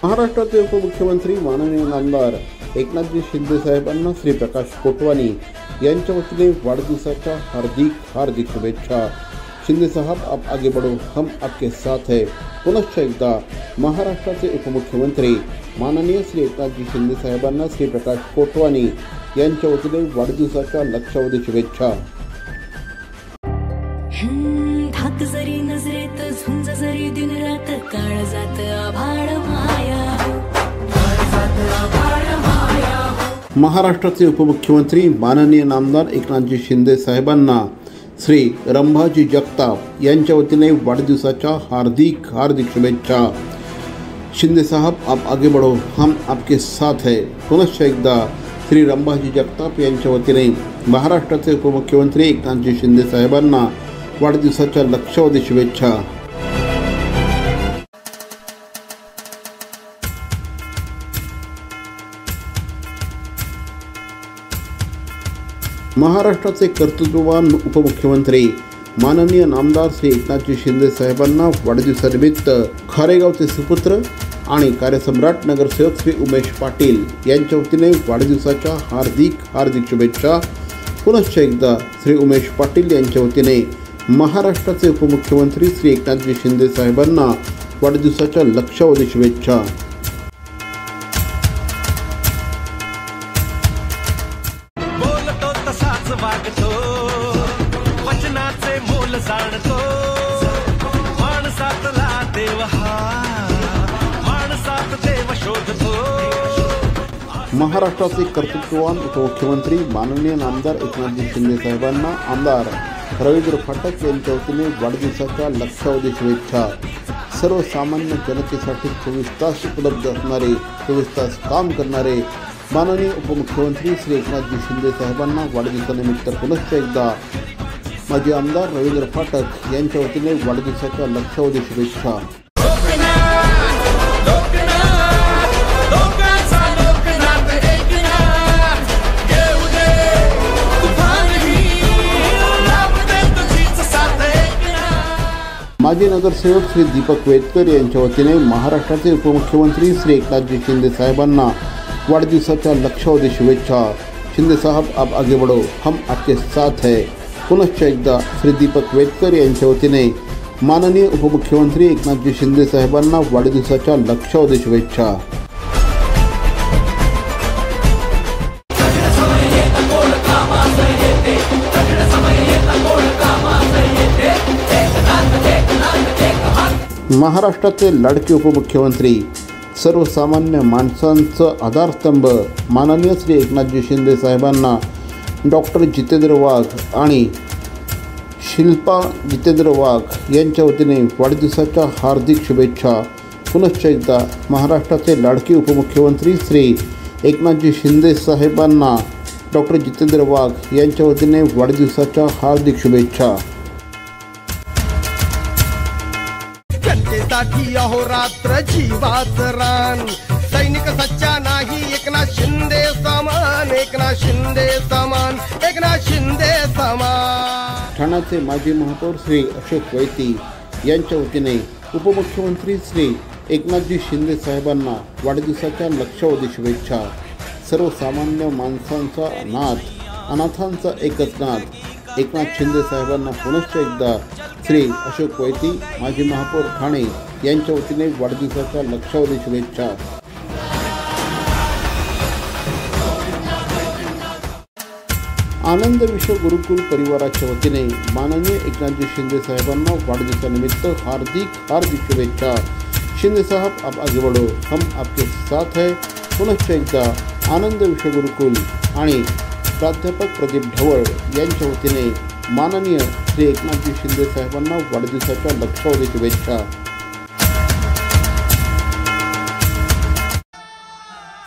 महाराष्ट्राचे उपमुख्यमंत्री माननीय नामदार एकनाथजी शिंदे साहेबांना श्री प्रकाश कोटवानी यांच्या वतीने वाढदिवसाच्या हार्दिक शुभेच्छा। शिंदे साहब आप आगे बढ़ो, हम आपके साथ है। पुनश्च एकदा महाराष्ट्राचे उपमुख्यमंत्री माननीय श्री एकनाथजी शिंदे साहेबांना श्री प्रकाश कोटवानी यांच्या वतीने वाढदिवसाच्या लक्षावधी शुभेच्छा। धाक जरी नजरेत झुंज जरी दिन रात काळ जात आभाळ माया महाराष्ट्राचे उपमुख्यमंत्री माननीय नामदार एकनाथजी शिंदे साहेबांना श्री रंभाजी जगताप यांच्या वतीने वाढदिवसाच्या हार्दिक शुभेच्छा। शिंदे साहब आप आगे बढ़ो, हम आपके साथ है। पुनश्च एकदा श्री रंभाजी जगताप यांच्या वतीने महाराष्ट्राचे उपमुख्यमंत्री एकनाथजी शिंदे साहेबांना वाढदिवसाच्या लक्षावधी शुभेच्छा। महाराष्ट्राचे कर्तृत्ववान उपमुख्यमंत्री माननीय नामदार श्री एकनाथजी शिंदे साहेबांना वाढदिवसानिमित्त खारेगावचे सुपुत्र आणि कार्यसम्राट नगरसेवक श्री उमेश पाटील यांच्या वतीने वाढदिवसाच्या हार्दिक शुभेच्छा। पुनश्च एकदा श्री उमेश पाटील यांच्या वतीने महाराष्ट्राचे उपमुख्यमंत्री श्री एकनाथजी शिंदे साहेबांना वाढदिवसाच्या लक्षावधी शुभेच्छा। बोलतो तसाच वागतो, वचनाचे मोल जाणतो, माणसातला देव हा, माणसात देव शोधतो। महाराष्ट्राचे कर्तृत्ववान उपमुख्यमंत्री माननीय नामदार एकनाथजी शिंदे साहेबांना आमदार रवींद्र फाटक यांच्या वतीने वाढदिवसाच्या लक्षावधी शुभेच्छा। सर्वसामान्य जनतेसाठी 24 तास उपलब्ध असणारे, 24 तास काम करणारे माननीय उपमुख्यमंत्री श्री एकनाथजी शिंदे साहेबांना वाढदिवसानिमित्त पुनश्च एकदा माजी आमदार रवींद्र फाटक यांच्या वतीने वाढदिवसाच्या लक्षावधी शुभेच्छा। माजी नगरसेवक श्री दीपक वेदकर यांच्या वतीने महाराष्ट्राचे उपमुख्यमंत्री श्री एकनाथजी शिंदे साहेबांना वाढदिवसाच्या लक्षावधी शुभेच्छा। शिंदे साहब आप आगे बढ़ो, हम आपके साथ है। पुनश्च एकदा श्री दीपक वेदकर यांच्या वतीने माननीय उपमुख्यमंत्री एकनाथजी शिंदे साहेबांना वाढदिवसाच्या लक्षावधी शुभेच्छा। महाराष्ट्राचे लाडके उपमुख्यमंत्री सर्वसामान्य माणसांचं आधारस्तंभ माननीय श्री एकनाथजी शिंदे साहेबांना डॉक्टर जितेंद्र वाघ आणि शिल्पा जितेंद्र वाघ यांच्या वतीने वाढदिवसाच्या हार्दिक शुभेच्छा। पुनश्च एकदा महाराष्ट्राचे लाडके उपमुख्यमंत्री श्री एकनाथजी शिंदे साहेबांना डॉक्टर जितेंद्र वाघ यांच्या वतीने वाढदिवसाच्या हार्दिक शुभेच्छा। जनतेसाठी अहोरात्र जीवाच रान, सैनिक सच्चा नाही एकनाथ शिंदे समान, एकनाथ शिंदे समान, एकनाथ शिंदे समान। ठाण्याचे माजी महापौर श्री अशोक वैती यांच्या वतीने उपमुख्यमंत्री श्री एकनाथजी शिंदे साहेबांना वाढदिवसाच्या लक्षावधी शुभेच्छा। सर्वसामान्य माणसांचा नाथ, अनाथांचा एकच नाथ एकनाथ शिंदे साहेबांना पुनश्च एकदा श्री अशोक वैती माजी महापौर ठाणे यांच्या वतीने वाढदिवसाच्या लक्षावधी शुभेच्छा। आनंद विश्व गुरुकुल परिवाराच्या वतीने माननीय एकनाथजी शिंदे साहेबांना वाढदिवसानिमित्त हार्दिक शुभेच्छा। शिंदे साहब आप आगे बढ़ो, हम आपके साथ है। पुनश्च एकदा आनंद विश्व गुरुकुल आणि प्राध्यापक प्रदीप ढवळ यांच्या वतीने माननीय श्री एकनाथजी शिंदे साहेबांना वाढदिवसाच्या लक्षावधी शुभेच्छा।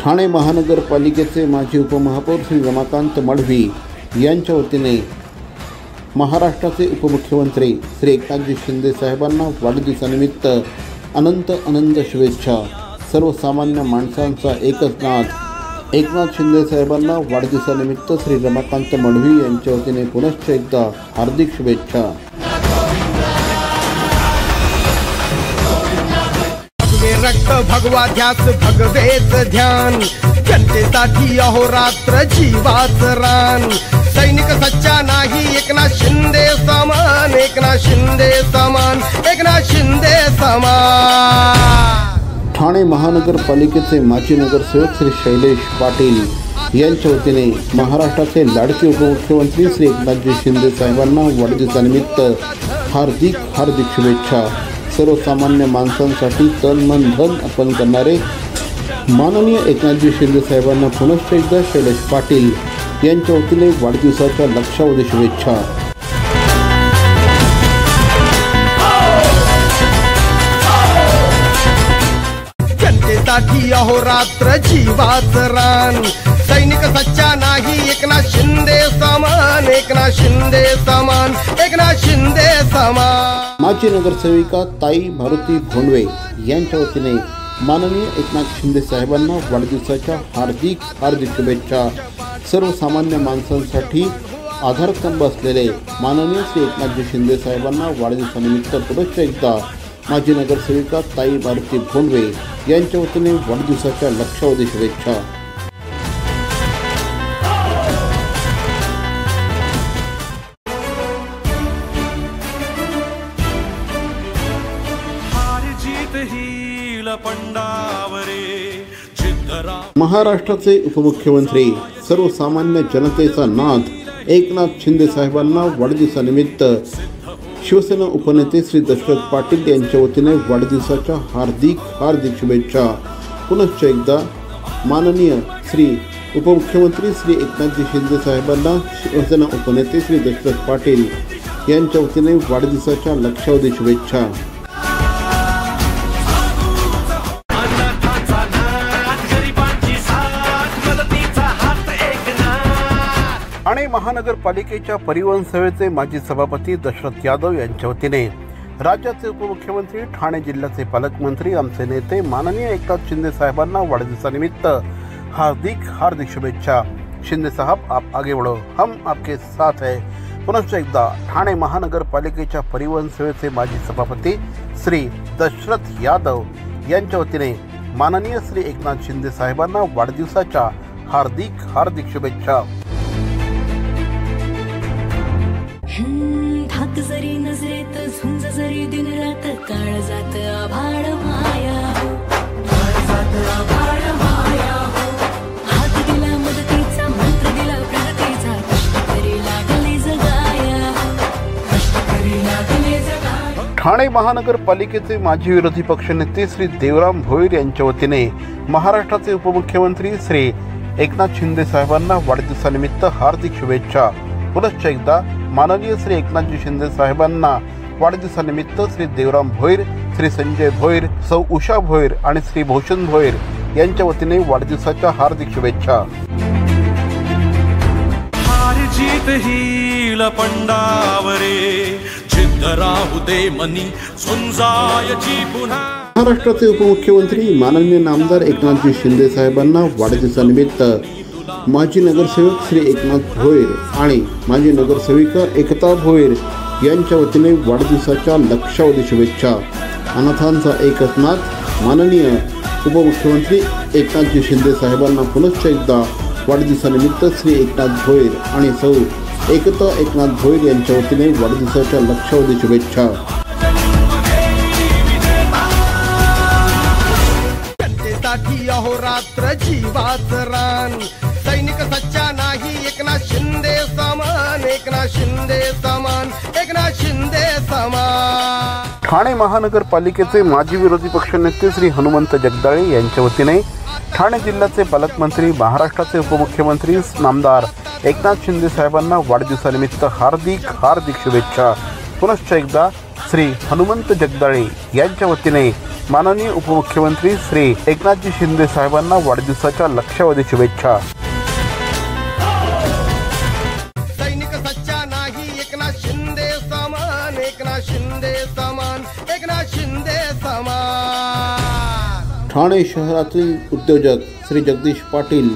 ठाणे महानगरपालिकेचे माजी उपमहापौर श्री रमाकांत मढवी यांच्या वतीने महाराष्ट्राचे उपमुख्यमंत्री श्री एकनाथजी शिंदे साहेबांना वाढदिवसानिमित्त अनंत शुभेच्छा। सर्वसामान्य माणसांचा एकच नाथ एकनाथ शिंदे साहेबांना वाढदिवसानिमित्त श्री रमाकांत मढवी यांच्या वतीने पुनश्च एकदा हार्दिक शुभेच्छा। रक्त भगवा ध्यास भगवेच ध्यान, जनतेसाठी अहोरात्र जीवाचं रान. सैनिक सच्चा नाही एकनाथ शिंदे समान, एकनाथ शिंदे समान, एकनाथ शिंदे समान. ठाणे महानगरपालिकेचे माजी नगरसेवक श्री शैलेश पाटील यांच्या वतीने महाराष्ट्राचे लाडके उपमुख्यमंत्री श्री एकनाथजी शिंदे साहेबांना वाढदिवसानिमित्त हार्दिक हार्दिक शुभेच्छा. सर्वसामान्य माणसांसाठी तन मन धन अर्पण करणारे माननीय एकनाथजी शिंदे साहेबांना पुनश्च एकदा शैलेश पाटील यांच्या वतीने वाढदिवसाच्या लक्षावधी शुभेच्छा. जनतेसाठी अहोरात्र जीवाचं रान, सैनिक सच्चा नाही एकनाथ शिंदे समान, एकनाथ शिंदे समान, एकनाथ शिंदे समान. माजी नगरसेविका ताई मारुती भोंडवे यांच्या वतीने माननीय एकनाथ शिंदे साहेबांना वाढदिवसाच्या हार्दिक हार्दिक शुभेच्छा. सर्वसामान्य माणसांसाठी आधारस्तंभ असलेले माननीय श्री एकनाथजी शिंदे साहेबांना वाढदिवसानिमित्त पुनश्च एकदा माजी नगरसेविका ताई मारुती भोंडवे यांच्या वतीने वाढदिवसाच्या लक्षावधी शुभेच्छा. महाराष्ट्राचे उपमुख्यमंत्री सर्वसामान्य जनतेचा नाथ एकनाथ शिंदे साहेबांना वाढदिवसानिमित्त शिवसेना उपनेते श्री दशरथ पाटील यांच्या वतीने वाढदिवसाच्या हार्दिक हार्दिक शुभेच्छा. पुनश्च एकदा माननीय श्री उपमुख्यमंत्री श्री एकनाथजी शिंदे साहेबांना शिवसेना उपनेते श्री दशरथ पाटील यांच्या वतीने वाढदिवसाच्या लक्षावधी शुभेच्छा. ठाणे महानगरपालिकेच्या परिवहन सेवेचे माजी सभापती दशरथ यादव यांच्या वतीने राज्याचे उपमुख्यमंत्री ठाणे जिल्ह्याचे पालकमंत्री आमचे नेते माननीय एकनाथ शिंदे साहेबांना वाढदिवसानिमित्त हार्दिक हार्दिक शुभेच्छा. शिंदे साहब आप आगे बढ़ो, हम आपके साथ है. पुनश्च एकदा ठाणे महानगरपालिकेच्या परिवहन सेवेचे माजी सभापती श्री दशरथ यादव यांच्या वतीने माननीय श्री एकनाथ शिंदे साहेबांना वाढदिवसाच्या हार्दिक हार्दिक शुभेच्छा. धाक जरी नजरेत झुंज जरी दिन रात काळ जात आभाळ माया हो, हात दिला मदतीचा मंत्र दिला प्रगतीचा, कष्टकरी लागले जगाया, कष्टकरी लागले जगाया. ठाणे महानगरपालिकेचे माजी विरोधी पक्षनेते श्री देवराम भोईर यांच्या वतीने महाराष्ट्राचे उपमुख्यमंत्री श्री एकनाथ शिंदे साहेबांना वाढदिवसानिमित्त हार्दिक शुभेच्छा. पुनश्च एकदा माननीय श्री एकनाथजी शिंदे साहेबांना वाढदिवसानिमित्त श्री देवराम भोईर, श्री संजय भोईर, सौ उषा भोईर आणि श्री भूषण भोईर यांच्या वतीने वाढदिवसाच्या हार्दिक शुभेच्छा. हार जीत हील पंडावरे, जिद्द राहू दे मनी झुंजायची पुन्हा. महाराष्ट्राचे उपमुख्यमंत्री माननीय नामदार एकनाथजी शिंदे साहेबांना वाढदिवसानिमित्त माजी नगरसेवक श्री एकनाथ भोईर आणि माजी नगरसेविका एकता भोईर यांच्या वतीने वाढदिवसाच्या लक्षावधी शुभेच्छा. अनाथांचा एकच नाथ माननीय उपमुख्यमंत्री एकनाथजी शिंदे साहेबांना पुनश्च एकदा वाढदिवसानिमित्त श्री एकनाथ भोईर आणि सौ एकता एकनाथ भोईर यांच्या वतीने वाढदिवसाच्या लक्षावधी शुभेच्छा. जनतेसाठी अहोरात्र जीवाचं रान, सैनिक सच्चा नाही एकनाथ शिंदे समान, एकनाथ शिंदे समान, एकनाथ शिंदे समान. ठाणे महानगरपालिकेचे माजी विरोधी पक्षनेते श्री हनुमंत जगदाळे यांच्या वतीने ठाणे जिल्ह्याचे पालकमंत्री महाराष्ट्राचे उपमुख्यमंत्री नामदार एकनाथ शिंदे साहेबांना वाढदिवसानिमित्त हार्दिक हार्दिक शुभेच्छा. पुनश्च एकदा श्री हनुमंत जगदाळे यांच्या वतीने माननीय उपमुख्यमंत्री श्री एकनाथजी शिंदे साहेबांना वाढदिवसाच्या लक्षावधी शुभेच्छा. सैनिक सच्चा नाही एकनाथ शिंदे समान, एकनाथ शिंदे समान, एकनाथ शिंदे समान. ठाणे शहरातील उद्योजक श्री जगदीश पाटील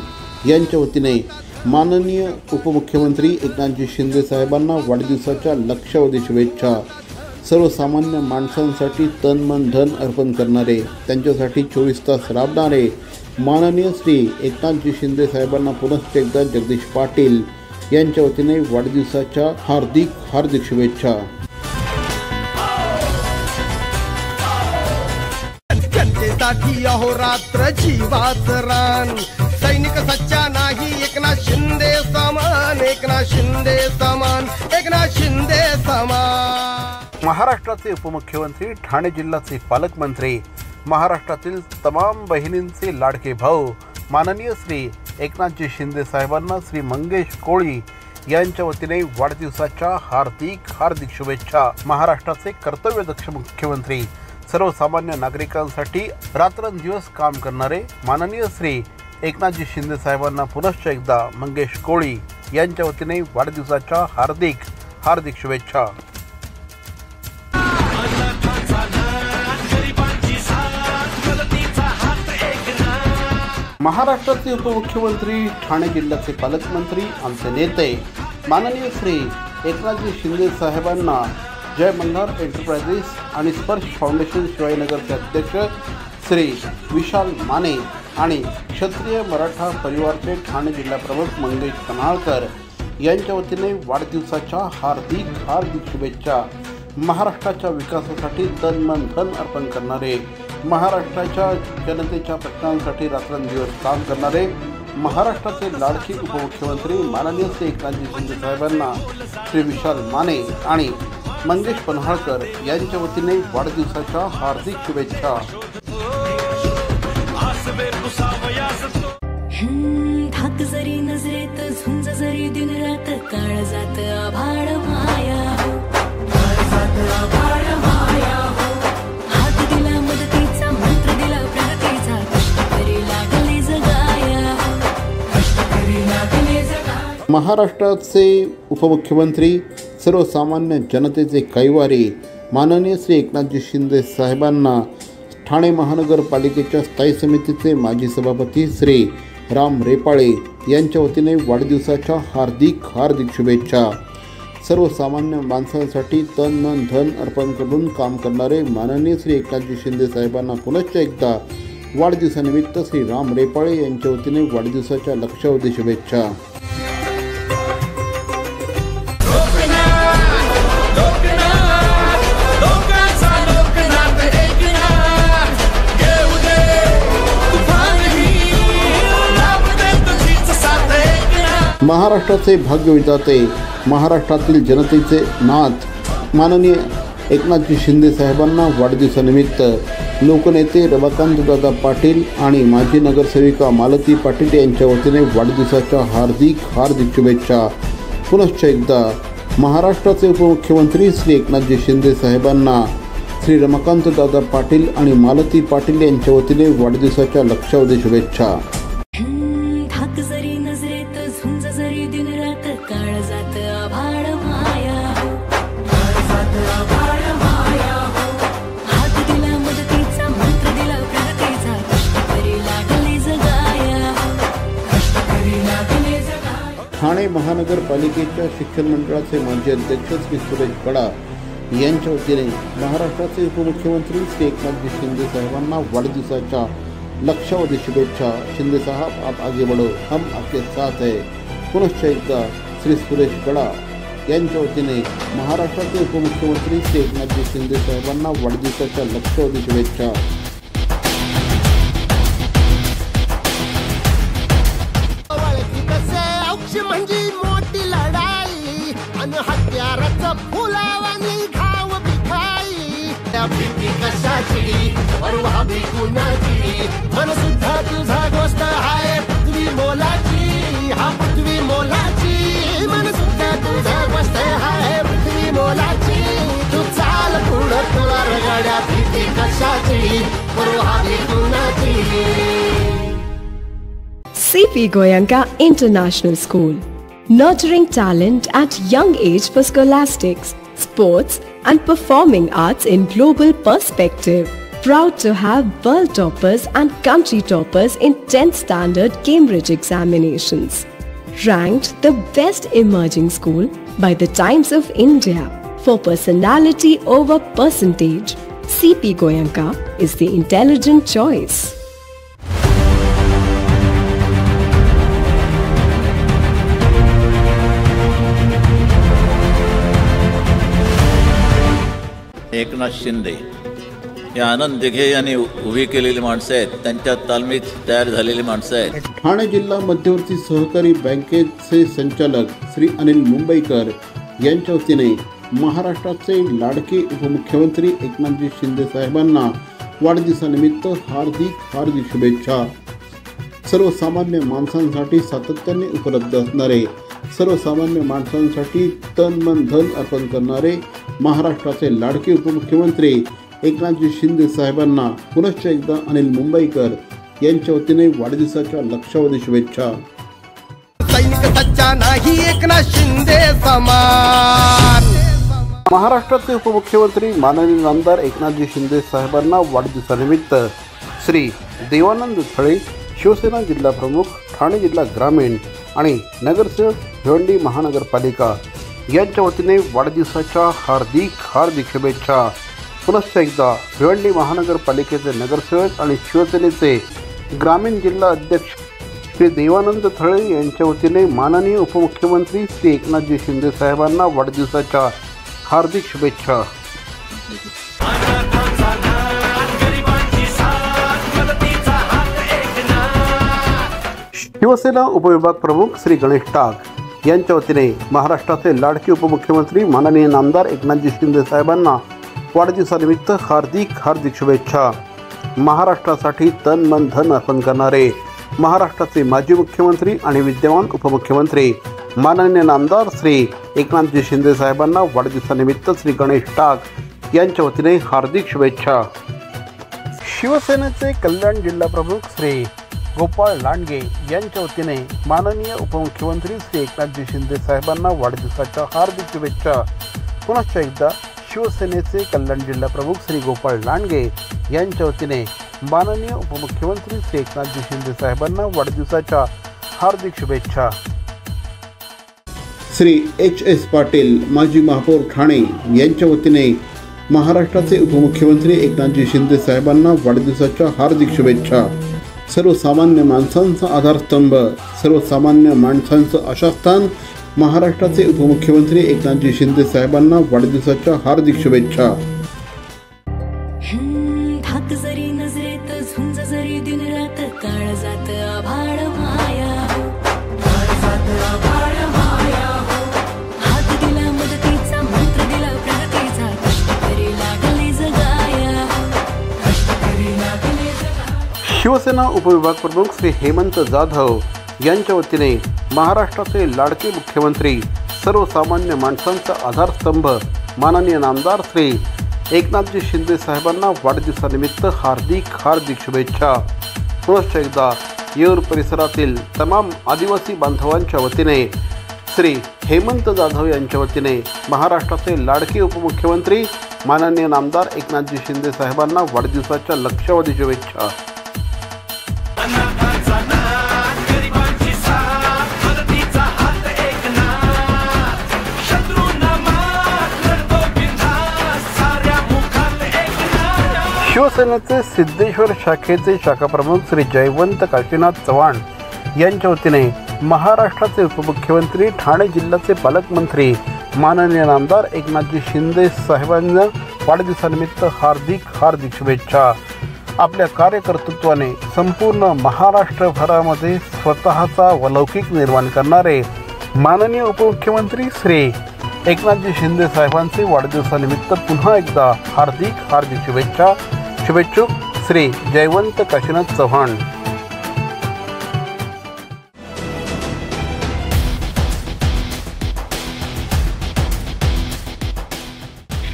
यांच्या वतीने माननीय उपमुख्यमंत्री एकनाथजी शिंदे साहेबांना वाढदिवसाच्या लक्षावधी शुभेच्छा. सर्वसामान्य माणसांसाठी तन मन धन अर्पण करणारे, त्यांच्यासाठी 24 तास राबणारे माननीय श्री एकनाथजी शिंदे साहेबांना पुनश्च एकदा जगदीश पाटील यांच्या वतीने वाढदिवसाच्या हार्दिक शुभेच्छा. जनतेसाठी अहोरात्र जीवाचं रान, सैनिक सच्चा नाही एकनाथ शिंदे समान, एकनाथ शिंदे समान, एकनाथ शिंदे समान. महाराष्ट्राचे उपमुख्यमंत्री, ठाणे जिल्ह्याचे पालकमंत्री, महाराष्ट्रातील तमाम बहिणींचे लाडके भाऊ माननीय श्री एकनाथजी शिंदे साहेबांना श्री मंगेश कोळी यांच्या वतीने वाढदिवसाच्या हार्दिक शुभेच्छा. महाराष्ट्राचे कर्तव्यदक्ष मुख्यमंत्री, सर्वसामान्य नागरिकांसाठी रात्रंदिवस काम करणारे माननीय श्री एकनाथजी शिंदे साहेबांना पुनश्च एकदा मंगेश कोळी यांच्या वतीने वाढदिवसाच्या हार्दिक शुभेच्छा. महाराष्ट्राचे उपमुख्यमंत्री, ठाणे जिल्ह्याचे पालकमंत्री, आमचे नेते माननीय श्री एकनाथजी शिंदे साहेबांना जय मल्हार एंटरप्राइजेस आणि स्पर्श फाउंडेशन शिवाजीनगरचे अध्यक्ष श्री विशाल माने आणि क्षत्रिय मराठा परिवारचे ठाणे जिल्हा प्रमुख मंगेश पन्हाळकर यांच्या वतीने वाढदिवसाच्या हार्दिक शुभेच्छा. महाराष्ट्राच्या विकासासाठी तन मन धन अर्पण करणारे, महाराष्ट्राच्या जनतेच्या प्रश्नांसाठी रात्रंदिवस काम करणारे महाराष्ट्राचे लाडके उपमुख्यमंत्री माननीय श्री एकनाथजी शिंदे साहेबांना श्री विशाल माने आणि मंगेश पन्हाळकर यांच्या वतीने वाढदिवसाच्या हार्दिक शुभेच्छा. धाक जरी नजरेत झुंज जरी दिन रात काळ जात आभाळ माया हो, हात दिला मदतीचा मंत्र दिला प्रगतीचा, कष्टकरी लागले जगाया, कष्टकरी लागले जगाया. महाराष्ट्राचे उपमुख्यमंत्री, सर्वसामान्य जनतेचे कैवारी माननीय श्री एकनाथजी शिंदे साहेबांना ठाणे महानगरपालिकेच्या स्थायी समितीचे माजी सभापती श्री राम रेपाळे यांच्या वतीने वाढदिवसाच्या हार्दिक शुभेच्छा. सर्वसामान्य माणसांसाठी तन मन धन अर्पण करून काम करणारे माननीय श्री एकनाथजी शिंदे साहेबांना पुनश्च एकदा वाढदिवसानिमित्त श्री राम रेपाळे यांच्या वतीने वाढदिवसाच्या लक्षावधी शुभेच्छा. महाराष्ट्राचे भाग्यविधाते, महाराष्ट्रातील जनतेचे नाथ माननीय एकनाथजी शिंदे साहेबांना वाढदिवसानिमित्त लोकनेते रमाकांतदादा पाटील आणि माजी नगरसेविका मालती पाटील यांच्या वतीने वाढदिवसाच्या हार्दिक शुभेच्छा. पुनश्च एकदा महाराष्ट्राचे उपमुख्यमंत्री श्री एकनाथजी शिंदे साहेबांना श्री रमाकांतदादा पाटील आणि मालती पाटील यांच्या वतीने वाढदिवसाच्या लक्षावधी शुभेच्छा. धाक जरी नजरेत झुंज जरी दिन रात काळ जात आभाळ माया हो, हात दिला मदतीचा मंत्र दिला प्रगतीचा, कष्टकरी लागले जगाया, कष्टकरी लागले जगाया. ठाणे महानगरपालिकेच्या शिक्षण मंडळाचे माजी अध्यक्ष श्री सुरेश गडा यांच्या वतीने महाराष्ट्राचे उपमुख्यमंत्री श्री एकनाथजी शिंदे साहेबांना वाढदिवसाच्या लक्षावधी शुभेच्छा. शिंदे साहब, आप आगे बढ़ो, हम आपके साथ है. पुनश्च एकदा श्री सुरेश गडा यांच्या वतीने महाराष्ट्राचे उपमुख्यमंत्री श्री एकनाथजी शिंदे साहेबांना वाढदिवसाच्या लक्षावधी शुभेच्छा. म्हणजे मोठी लढाई आणि हत्याराचं फुलावानी घाव बिखाई, त्या भीती कशाची परवा भी कुणाची, मन सुद्धा तुझा गोष्ट हाय पृथ्वी मोलाची, हा पृथ्वी मोलाची, मन सुद्धा तुझा गोष्ट हाय पृथ्वी मोलाची, तू चाल पुढं तुला रगड्या भीती कशाची परवा भी कुणाची. CP Goenka International School, nurturing talent at young age for scholastics, sports and performing arts in global perspective. Proud to have world toppers and country toppers in 10th standard Cambridge examinations. Ranked the best emerging school by the Times of India. For personality over percentage, CP Goenka is the intelligent choice. Eknath Shinde हे आनंद दिघे यांनी उभी केलेली माणसं आहेत, त्यांच्या तालमीत तयार झालेली माणसं आहेत. ठाणे जिल्हा मध्यवर्ती सहकारी बँकेचे संचालक श्री अनिल मुंबईकर यांच्या वतीने महाराष्ट्राचे लाडके उपमुख्यमंत्री एकनाथजी शिंदे साहेबांना वाढदिवसानिमित्त हार्दिक शुभेच्छा. सर्वसामान्य माणसांसाठी सातत्याने उपलब्ध असणारे, सर्वसामान्य माणसांसाठी तन मन धन अर्पण करणारे महाराष्ट्राचे लाडके उपमुख्यमंत्री एकनाथजी शिंदे साहेबांना पुनश्च एकदा अनिल मुंबईकर यांच्या वतीने वाढदिवसाच्या लक्षावधी शुभेच्छा. सैनिक सच्चा नाही एकनाथ शिंदे समान. महाराष्ट्राचे उपमुख्यमंत्री माननीय आमदार एकनाथजी शिंदे साहेबांना वाढदिवसानिमित्त श्री देवानंद थळे, शिवसेना जिल्हा प्रमुख, ठाणे जिल्हा ग्रामीण आणि नगरसेवक भिवंडी महानगरपालिका यांच्या वतीने वाढदिवसाच्या हार्दिक शुभेच्छा. पुनश्च एकदा भिवंडी महानगरपालिकेचे नगरसेवक आणि शिवसेनेचे ग्रामीण जिल्हा अध्यक्ष श्री देवानंद थळे यांच्या वतीने माननीय उपमुख्यमंत्री श्री एकनाथजी शिंदे साहेबांना वाढदिवसाच्या हार्दिक शुभेच्छा. शिवसेना उपविभाग प्रमुख श्री गणेश टाक यांच्या वतीने महाराष्ट्राचे लाडके उपमुख्यमंत्री माननीय आमदार एकनाथजी शिंदे साहेबांना वाढदिवसानिमित्त हार्दिक शुभेच्छा. महाराष्ट्रासाठी तन मन धन अर्पण करणारे महाराष्ट्राचे माजी मुख्यमंत्री आणि विद्यमान उपमुख्यमंत्री माननीय आमदार श्री एकनाथजी शिंदे साहेबांना वाढदिवसानिमित्त श्री गणेश टाक यांच्या वतीने हार्दिक शुभेच्छा. शिवसेनेचे कल्याण जिल्हा प्रमुख श्री गोपाळ लांडगे यांच्या वतीने माननीय उपमुख्यमंत्री श्री एकनाथजी शिंदे साहेबांना वाढदिवसाच्या हार्दिक शुभेच्छा. पुनश्च एकदा शिवसेनेचे कल्याण जिल्हा प्रमुख श्री गोपाळ लांडगे यांच्या वतीने माननीय उपमुख्यमंत्री श्री एकनाथजी शिंदे साहेबांना वाढदिवसाच्या हार्दिक शुभेच्छा. श्री HS पाटील माजी महापौर ठाणे यांच्या वतीने महाराष्ट्राचे उपमुख्यमंत्री एकनाथजी शिंदे साहेबांना वाढदिवसाच्या हार्दिक शुभेच्छा. सर्वसामान्य माणसांचा आधारस्तंभ, सर्वसामान्य माणसांचं आशास्थान महाराष्ट्राचे उपमुख्यमंत्री एकनाथजी शिंदे साहेबांना वाढदिवसाच्या हार्दिक शुभेच्छा. धाक जरी नजरेत झुंज जरी दिन रात काळ जात आभाळ माया हो, हात दिला मदतीचा, मंत्र दिला प्रगतीचा, कष्टकरी लागले जगाया. शिवसेना उपविभाग प्रमुख श्री हेमंत जाधव यांच्या वतीने महाराष्ट्राचे लाडके मुख्यमंत्री, सर्वसामान्य माणसांचा आधारस्तंभ माननीय आमदार श्री एकनाथजी शिंदे साहेबांना वाढदिवसानिमित्त हार्दिक शुभेच्छा. पुनश्च एकदा येऊर परिसरातील तमाम आदिवासी बांधवांच्या वतीने श्री हेमंत जाधव यांच्या वतीने महाराष्ट्राचे लाडके उपमुख्यमंत्री माननीय आमदार एकनाथजी शिंदे साहेबांना वाढदिवसाच्या लक्षावधी शुभेच्छा. शिवसेनेचे सिद्धेश्वर शाखेचे शाखाप्रमुख श्री जयवंत काशीनाथ चव्हाण यांच्या वतीने महाराष्ट्राचे उपमुख्यमंत्री, ठाणे जिल्ह्याचे पालकमंत्री माननीय आमदार एकनाथजी शिंदे साहेबांना वाढदिवसानिमित्त हार्दिक शुभेच्छा. आपल्या कार्यकर्तृत्वाने संपूर्ण महाराष्ट्रभरामध्ये स्वतःचा लौकिक निर्माण करणारे माननीय उपमुख्यमंत्री श्री एकनाथजी शिंदे साहेबांचे वाढदिवसानिमित्त पुन्हा एकदा हार्दिक शुभेच्छा. शुभेच्छुक श्री जयवंत काशीनाथ चव्हाण.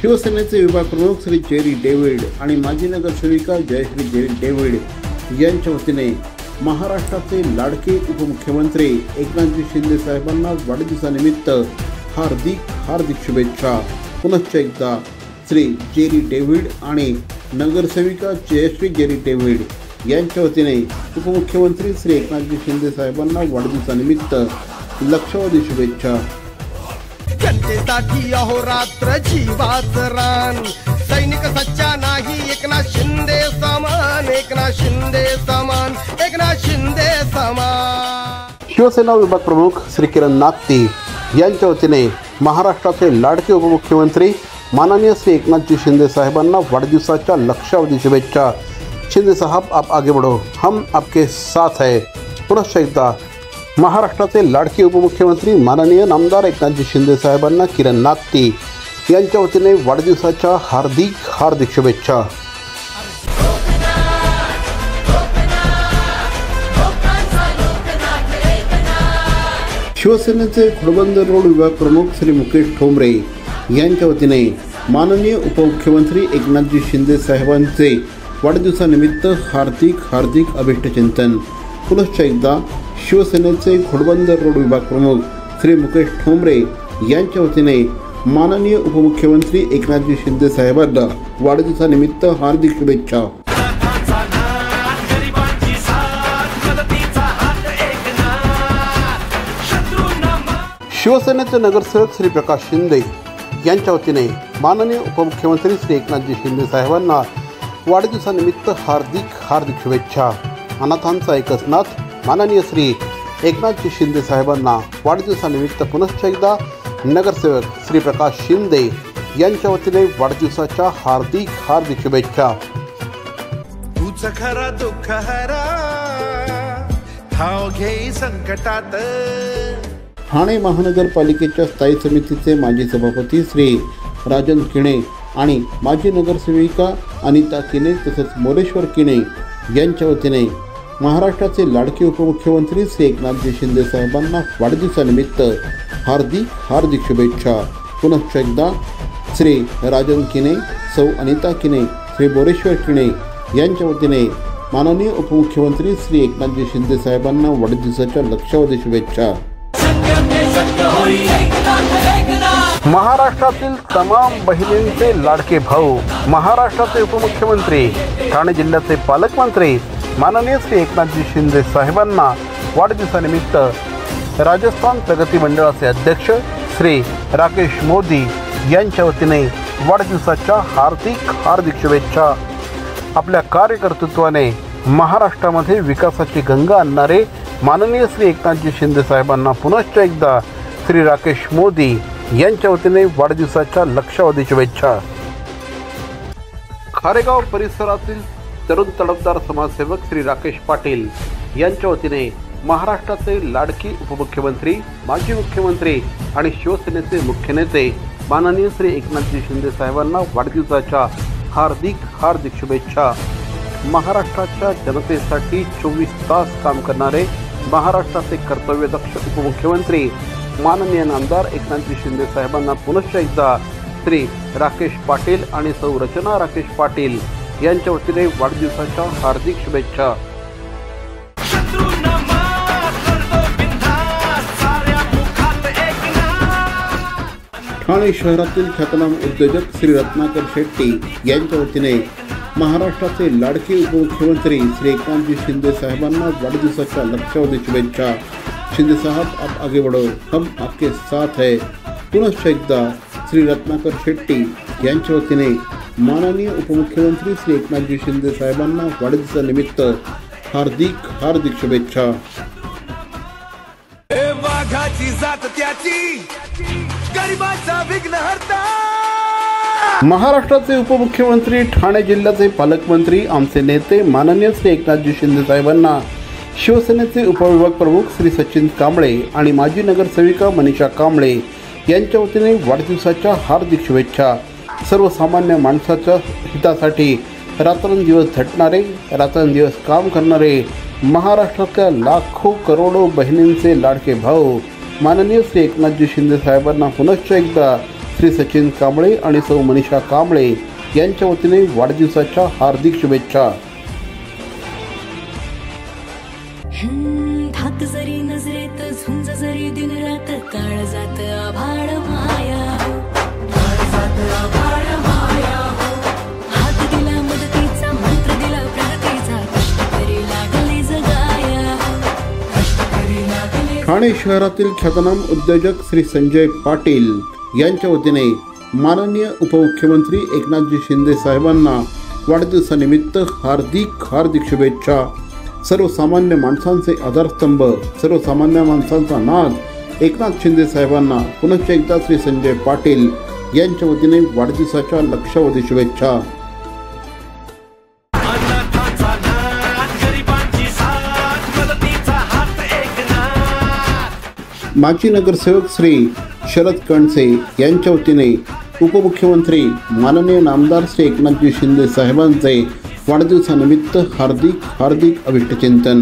शिवसेनेचे विभाग प्रमुख श्री जेरी डेव्हिड आणि माजी नगरसेविका जयश्री जेरी डेव्हिड यांच्या वतीने महाराष्ट्राचे लाडके उपमुख्यमंत्री एकनाथजी शिंदे साहेबांना वाढदिवसानिमित्त हार्दिक शुभेच्छा. पुनश्च एकदा श्री जेरी डेव्हिड आणि नगरसेविका जयश्री जेरी डेव्हिड यांच्या वतीने उपमुख्यमंत्री श्री एकनाथजी शिंदे साहेबांना वाढदिवसानिमित्त लक्षावधी शुभेच्छा. जनतेसाठी अहोरात्र जीवाचं रान. सैनिक सच्चा नाही एकनाथ शिंदे समान, एकनाथ शिंदे समान, एकनाथ शिंदे समान. शिवसेना विभाग प्रमुख श्री किरण नागती यांच्या वतीने महाराष्ट्राचे लाडके उपमुख्यमंत्री माननीय श्री एकनाथजी शिंदे साहेबांना वाढदिवसाच्या लक्षावधी शुभेच्छा. शिंदे साहब आप आगे बढ़ो, हम आपके साथ है. पुनश्च एकदा महाराष्ट्राचे लाडके उपमुख्यमंत्री माननीय नामदार एकनाथजी शिंदे साहेबांना किरण नागती यांच्या वतीने वाढदिवसाच्या हार्दिक हार्दिक शुभेच्छा. शिवसेनेचे घोडबंदर रोड विभाग प्रमुख श्री मुकेश ठोंबरे यांच्या वतीने माननीय उपमुख्यमंत्री एकनाथजी शिंदे साहेबांचे वाढदिवसानिमित्त हार्दिक हार्दिक अभिष्टचिंतन. पुनश्च एकदा शिवसेनेचे घोडबंदर रोड विभाग प्रमुख श्री मुकेश ठोंबरे यांच्या वतीने माननीय उपमुख्यमंत्री एकनाथजी शिंदे साहेबांना वाढदिवसानिमित्त हार्दिक शुभेच्छा. शिवसेनेचे नगरसेवक श्री प्रकाश शिंदे यांच्या वतीने माननीय उपमुख्यमंत्री श्री एकनाथजी शिंदे साहेबांना वाढदिवसानिमित्त हार्दिक हार्दिक शुभेच्छा. अनाथांचा एकच नाथ माननीय श्री एकनाथजी शिंदे साहेबांना वाढदिवसानिमित्त पुनश्च एकदा नगरसेवक श्री प्रकाश शिंदे यांच्या वतीने वाढदिवसाच्या हार्दिक हार्दिक शुभेच्छा. तुझं खरा दुःख हरा ठाव घे संकटात. ठाणे महानगरपालिकेच्या स्थायी समितीचे माजी सभापती श्री राजन किणे आणि माजी नगरसेविका अनिता किणे तसंच मोरेश्वर किणे यांच्या वतीने महाराष्ट्राचे लाडके उपमुख्यमंत्री श्री एकनाथजी शिंदे साहेबांना वाढदिवसानिमित्त हार्दिक हार्दिक शुभेच्छा. पुनश्च एकदा श्री राजन किणे, सौ अनिता किणे, श्री मोरेश्वर किणे यांच्या वतीने माननीय उपमुख्यमंत्री श्री एकनाथजी शिंदे साहेबांना वाढदिवसाच्या लक्षावधी शुभेच्छा. महाराष्ट्रातील तमाम बहिणींचे लाडके भाऊ, महाराष्ट्राचे उपमुख्यमंत्री, ठाणे जिल्ह्याचे पालकमंत्री माननीय श्री एकनाथजी शिंदे साहेबांना वाढदिवसानिमित्त राजस्थान प्रगती मंडळाचे अध्यक्ष श्री राकेश मोदी यांच्या वतीने वाढदिवसाच्या हार्दिक हार्दिक शुभेच्छा. आपल्या कार्यकर्तृत्वाने महाराष्ट्रामध्ये विकासाची गंगा आणणारे माननीय श्री एकनाथजी शिंदे साहेबांना पुनश्च एकदा श्री राकेश मोदी यांच्या वतीने वाढदिवसाच्या लक्षावधी शुभेच्छा. खारेगाव परिसरातील तरुण तडफदार समाजसेवक श्री राकेश पाटील यांच्या वतीने महाराष्ट्राचे लाडके उपमुख्यमंत्री, माजी मुख्यमंत्री आणि शिवसेनेचे मुख्य नेते माननीय श्री एकनाथजी शिंदे साहेबांना वाढदिवसाच्या हार्दिक हार्दिक शुभेच्छा. महाराष्ट्राच्या जनतेसाठी 24 तास काम करणारे महाराष्ट्राचे कर्तव्यदक्ष उपमुख्यमंत्री माननीय नामदार एकनाथजी शिंदे साहेबांना पुनश्च एकदा श्री राकेश पाटील आणि सौ रचना राकेश पाटील यांच्या वतीने वाढदिवसाच्या हार्दिक शुभेच्छा. ठाणे शहरातील ख्यातनाम उद्योजक श्री रत्नाकर शेट्टी यांच्या वतीने महाराष्ट्राचे लाडके उपमुख्यमंत्री श्री एकनाथजी शिंदे साहेबांना वाढदिवसाच्या लक्षावधी शुभेच्छा. शिंदे साहब आप आगे बढ़ो, हम आपके साथ है. पुनश्च एकदा श्री रत्नाकर शेट्टी यांच्या वतीने माननीय उपमुख्यमंत्री श्री एकनाथजी शिंदे साहेबांना वाढदिवसानिमित्त हार्दिक हार्दिक शुभेच्छा. वाघाची जात त्याची गरिबाचा विघ्नहर्ता. महाराष्ट्राचे उपमुख्यमंत्री, ठाणे जिल्ह्याचे पालकमंत्री, आमचे नेते माननीय श्री एकनाथजी शिंदे साहेबांना शिवसेनेचे उपविभाग प्रमुख श्री सचिन कांबळे आणि माजी नगरसेविका मनीषा कांबळे यांच्या वतीने वाढदिवसाच्या हार्दिक शुभेच्छा. सर्वसामान्य माणसाच्या हितासाठी रात्रंदिवस झटणारे, रात्रंदिवस काम करणारे महाराष्ट्रातल्या लाखो करोडो बहिणींचे लाडके भाऊ माननीय श्री एकनाथजी शिंदे साहेबांना पुनश्च एकदा श्री सचिन कांबळे आणि सौ मनीषा कांबळे यांच्या वतीने वाढदिवसाच्या हार्दिक शुभेच्छा. धाक जरी नजरेत झुंज जरी दिन रात काळ जात आभाळ माया हो, काळ जात आभाळ माया हो. हात दिला मदतीचा, मंत्र दिला प्रगतीचा, कष्ट करी लागले जगाया हो, कष्ट करी लागले. ठाणे शहरातील ख्यातनाम उद्योजक श्री संजय पाटील यांच्या वतीने माननीय उपमुख्यमंत्री एकनाथजी शिंदे साहेबांना वाढदिवसानिमित्त हार्दिक शुभेच्छा. सर्वसामान्य माणसांचे आधारस्तंभ, सर्वसामान्य माणसांचा नाद एकनाथ शिंदे साहेबांना पुनश्च एकदा श्री संजय पाटील यांच्या वतीने वाढदिवसाच्या लक्षावधी शुभेच्छा. माजी नगरसेवक श्री शरद कणसे यांच्या वतीने उपमुख्यमंत्री माननीय नामदार श्री एकनाथजी शिंदे साहेबांचे वाढदिवसानिमित्त हार्दिक अभिष्टचिंतन.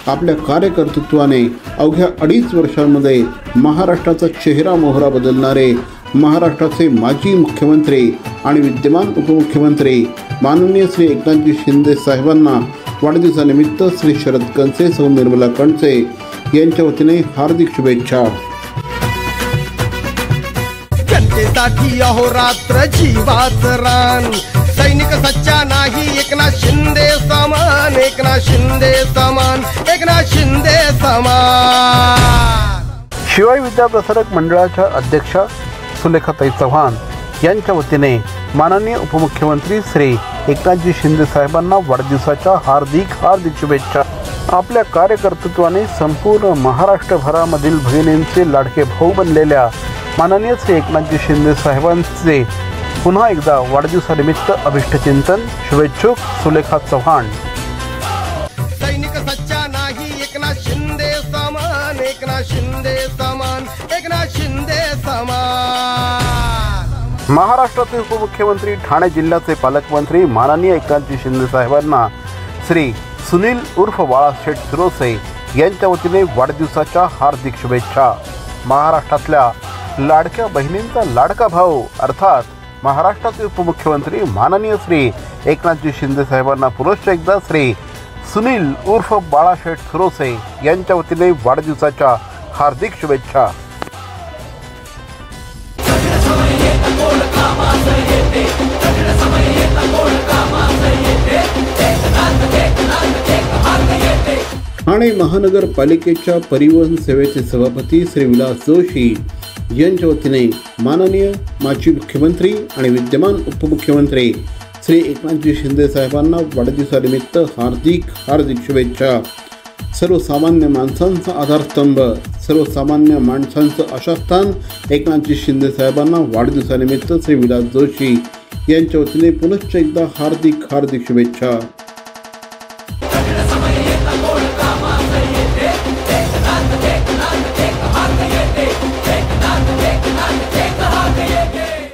आपल्या कार्यकर्तृत्वाने अवघ्या 2.5 वर्षांमध्ये महाराष्ट्राचा चेहरा मोहरा बदलणारे महाराष्ट्राचे माजी मुख्यमंत्री आणि विद्यमान उपमुख्यमंत्री माननीय श्री एकनाथजी शिंदे साहेबांना वाढदिवसानिमित्त श्री शरद कणसे, सौ निर्मला कणसे यांच्या वतीने हार्दिक शुभेच्छा. जनतेसाठी अहोरात्र जीवाचं रान, सैनिक सच्चा नाही एकनाथ शिंदे समान, एकनाथ शिंदे समान, एकनाथ शिंदे समान. शिवाय विद्याप्रसारक मंडळाच्या अध्यक्षा सुलेखाताई चव्हाण यांच्या वतीने माननीय उपमुख्यमंत्री श्री एकनाथजी शिंदे साहेबांना वाढदिवसाच्या हार्दिक शुभेच्छा. आपल्या कार्यकर्तृत्वाने संपूर्ण महाराष्ट्रभरामधील भगिनींचे लाडके भाऊ बनलेल्या माननीय श्री एकनाथजी शिंदे साहेबांचे पुन्हा एकदा वाढदिवसानिमित्त अभिष्टचिंतन. शुभेच्छुक सुलेखा चव्हाण. सैनिक सच्चा नाही एकनाथ शिंदे समान, एकनाथ शिंदे समान, एकनाथ शिंदे समान. महाराष्ट्राचे उपमुख्यमंत्री ठाणे जिल्ह्याचे पालकमंत्री माननीय एकनाथजी शिंदे साहेबांना श्री सुनील उर्फ बाळाशेठ सुरोसे यांच्या वतीने वाढदिवसाच्या हार्दिक शुभेच्छा. महाराष्ट्रातल्या लाडक्या बहिणींचा लाडका भाऊ अर्थात महाराष्ट्राचे उपमुख्यमंत्री माननीय श्री एकनाथजी शिंदे साहेबांना पुनश्च एकदा श्री सुनील उर्फ बाळाशेठ सुरोसे यांच्या वतीने वाढदिवसाच्या हार्दिक शुभेच्छा. ठाणे महानगरपालिकेच्या परिवहन सेवेचे सभापती श्री विलास जोशी यांच्या वतीने माननीय माजी मुख्यमंत्री आणि विद्यमान उपमुख्यमंत्री श्री एकनाथजी शिंदे साहेबांना वाढदिवसानिमित्त हार्दिक शुभेच्छा. सर्वसामान्य माणसांचा आधारस्तंभ, सर्वसामान्य माणसांचं आशास्थान एकनाथजी शिंदे साहेबांना वाढदिवसानिमित्त श्री विलास जोशी यांच्या वतीने पुनश्च एकदा हार्दिक शुभेच्छा.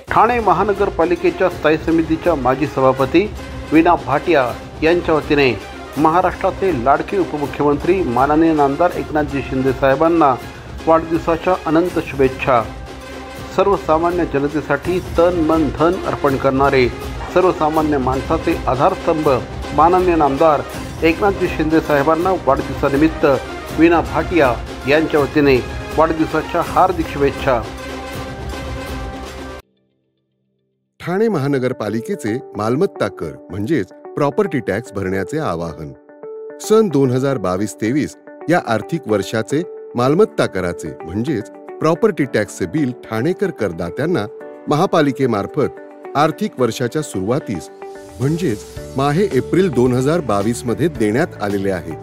ठाणे महानगरपालिकेच्या स्थायी समितीच्या माजी सभापती वीणा भाटिया यांच्या वतीने महाराष्ट्राचे लाडके उपमुख्यमंत्री माननीय नामदार एकनाथजी शिंदे साहेबांना वाढदिवसाच्या अनंत शुभेच्छा. सर्वसामान्य जनतेसाठी तन मन धन अर्पण करणारे सर्वसामान्य माणसाचे आधारस्तंभ माननीय नामदार एकनाथजी शिंदे साहेबांना वाढदिवसानिमित्त वीणा भाटिया यांच्या वतीने वाढदिवसाच्या हार्दिक शुभेच्छा. ठाणे महानगरपालिकेचे मालमत्ता कर म्हणजेच प्रॉपर्टी टॅक्स भरण्याचे आवाहन. सन 2022-23 या आर्थिक वर्षाचे मालमत्ता कराचे म्हणजेच प्रॉपर्टी टॅक्सचे बिल ठाणेकर करदात्यांना महापालिकेमार्फत आर्थिक वर्षाच्या सुरुवातीस म्हणजेच माहे एप्रिल 2022 मध्ये देण्यात आलेले आहे.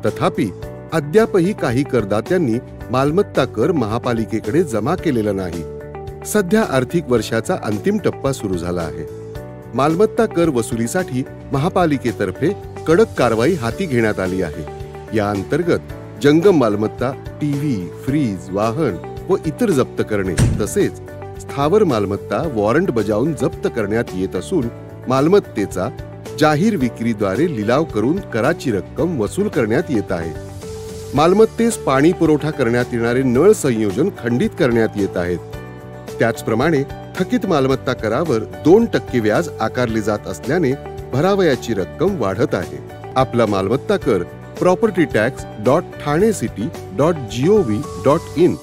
तथापि अद्यापही काही करदात्यांनी मालमत्ता कर महापालिकेकडे जमा केलेला नाही. सध्या आर्थिक वर्षाचा अंतिम टप्पा सुरू झाला आहे. मालमत्ता कर वसुलीसाठी महापालिकेतर्फे कडक कारवाई हाती घेण्यात आली आहे. या अंतर्गत जंगम मालमत्ता, टीव्ही, फ्रीज, वाहन व इतर जप्त करणे तसेच स्थावर मालमत्ता वॉरंट बजावून जप्त करण्यात येत असून मालमत्तेचा जाहीर विक्रीद्वारे लिलाव करून कराची रक्कम वसूल करण्यात येत आहे. मालमत्तेस पाणी पुरवठा करण्यात येणारे नळ संयोजन खंडित करण्यात येत आहेत. त्याचप्रमाणे थकीत मालमत्ता करावर 2% व्याज आकारले जात असल्याने भरावयाची रक्कम वाढत आहे. आपला मालमत्ता कर propertytax.thanecity.gov.in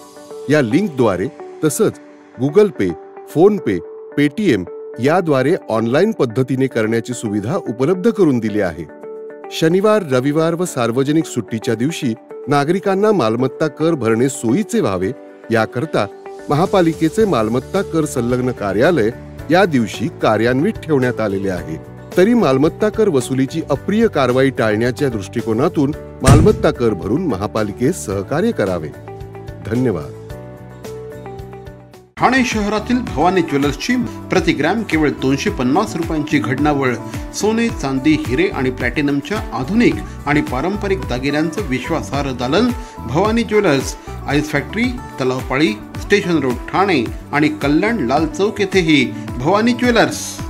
या लिंकद्वारे तसंच गुगल पे, फोन पे, पेटीएम याद्वारे ऑनलाईन पद्धतीने करण्याची सुविधा उपलब्ध करून दिली आहे. शनिवार, रविवार व सार्वजनिक सुट्टीच्या दिवशी नागरिकांना मालमत्ता कर भरणे सोयीचे व्हावे याकरता महापालिकेचे मालमत्ता कर संलग्न कार्यालय या दिवशी कार्यान्वित ठेवण्यात आलेले आहे. तरी मालमत्ता कर वसुलीची अप्रिय कारवाई टाळण्याच्या दृष्टिकोनातून मालमत्ता कर भरून महापालिकेस सहकार्य करावे. धन्यवाद. ठाणे शहरातील भवानी ज्वेलर्सची प्रति ग्रॅम केवळ 250 रुपयांची घडणावळ सोने, चांदी, हिरे आणि प्लॅटिनमच्या आधुनिक आणि पारंपरिक दागिन्यांचं विश्वासार्ह दालन Bhavani jewellers, ice factory, Talao Pali, station road, Thane आणि कल्याण लाल चौक येथेही भवानी ज्वेलर्स.